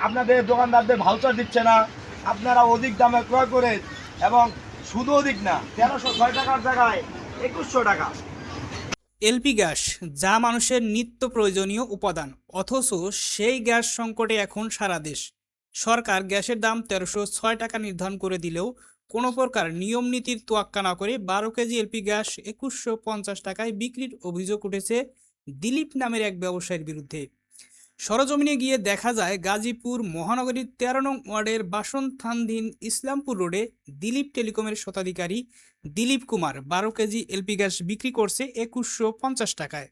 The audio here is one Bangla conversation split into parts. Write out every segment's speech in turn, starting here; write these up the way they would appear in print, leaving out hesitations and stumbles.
আপনাদের দোকানদারদের ভাউচার দিচ্ছে না, আপনারা অধিক দামে ক্রয় করে এবং শুধু অধিক না, 1306 টাকার জায়গায় 2100 টাকা। এলপি গ্যাস, যা মানুষের নিত্য প্রয়োজনীয় উপাদান, অথচ সেই গ্যাস সংকটে এখন সারা দেশ। সরকার গ্যাসের দাম 1306 টাকা নির্ধারণ করে দিলেও কোনো প্রকার নিয়ম নীতির তোয়াক্কা না করে 12 কেজি এলপি গ্যাস 2150 টাকায় বিক্রির অভিযোগ উঠেছে দিলীপ নামের এক ব্যবসায়ীর বিরুদ্ধে। সরজমিনে গিয়ে দেখা যায় গাজীপুর মহানগরীর 13 নং ওয়ার্ডের বাসনথানধীন ইসলামপুর রোডে দিলীপ টেলিকমের স্বত্বাধিকারী Dilip Kumar 12 KG LP gas বিক্রি করছে 2150 টাকায়,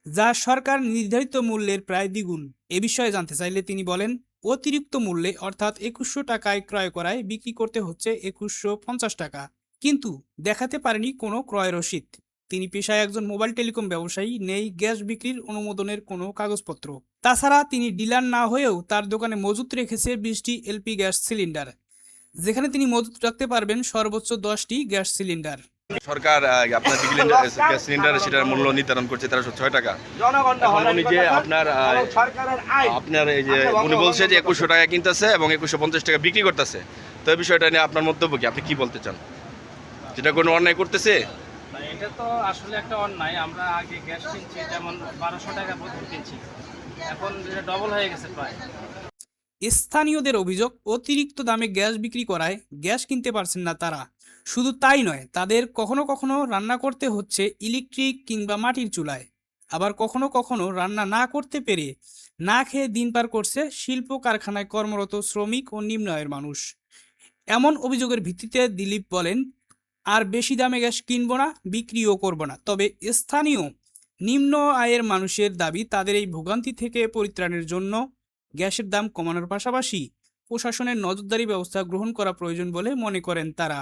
যা সরকার নির্ধারিত মূল্যের প্রায় দ্বিগুণ। এ বিষয়ে জানতে চাইলে তিনি বলেন, অতিরিক্ত মূল্যে অর্থাৎ 2100 টাকায় ক্রয় করায় বিক্রি করতে হচ্ছে 2150 টাকা, কিন্তু দেখাতে পারেনি কোনো ক্রয় রসিদ। তিনি পেশায় একজন মোবাইল টেলিকম ব্যবসায়ী, নেই গ্যাস বিক্রির অনুমোদনের কোনো কাগজপত্র। তাছাড়া তিনি ডিলার না হয়েও তার দোকানে মজুত রেখেছে 20টি এলপি গ্যাস সিলিন্ডার, যেখানে তিনি মজুত রাখতে পারবেন সর্বোচ্চ 10টি গ্যাস সিলিন্ডার। সরকার আপনার গ্যাস সিলিন্ডার সেটার মূল্য নির্ধারণ করছে 1306 টাকা। উনি যে আপনার এই যে উনি বলছে যে 2100 টাকা কিনতেছে এবং 2150 টাকা বিক্রি করতেছে, তো এই বিষয়টা নিয়ে আপনার মন্তব্য কি? আপনি কি বলতে চান? যেটা কোনো অন্যায় করতেছে? এটা তো আসলে একটা অন্যায়। আমরা আগে গ্যাস কিনছি যেমন 1200 টাকা বোতল কিনছি, এখন এটা ডবল হয়ে গেছে প্রায়। স্থানীয়দের অভিযোগ, অতিরিক্ত দামে গ্যাস বিক্রি করায় গ্যাস কিনতে পারছেন না তারা। শুধু তাই নয়, তাদের কখনো কখনো রান্না করতে হচ্ছে ইলেকট্রিক কিংবা মাটির চুলায়, আবার কখনো কখনো রান্না না করতে পেরে না খেয়ে দিন পার করছে শিল্প কারখানায় কর্মরত শ্রমিক ও নিম্ন আয়ের মানুষ। এমন অভিযোগের ভিত্তিতে দিলীপ বলেন, আর বেশি দামে গ্যাস কিনবো না, বিক্রিও করব না। তবে স্থানীয় নিম্ন আয়ের মানুষের দাবি, তাদের এই ভোগান্তি থেকে পরিত্রাণের জন্য গ্যাসের দাম কমানোর পাশাপাশি প্রশাসনের নজরদারি ব্যবস্থা গ্রহণ করা প্রয়োজন বলে মনে করেন তারা।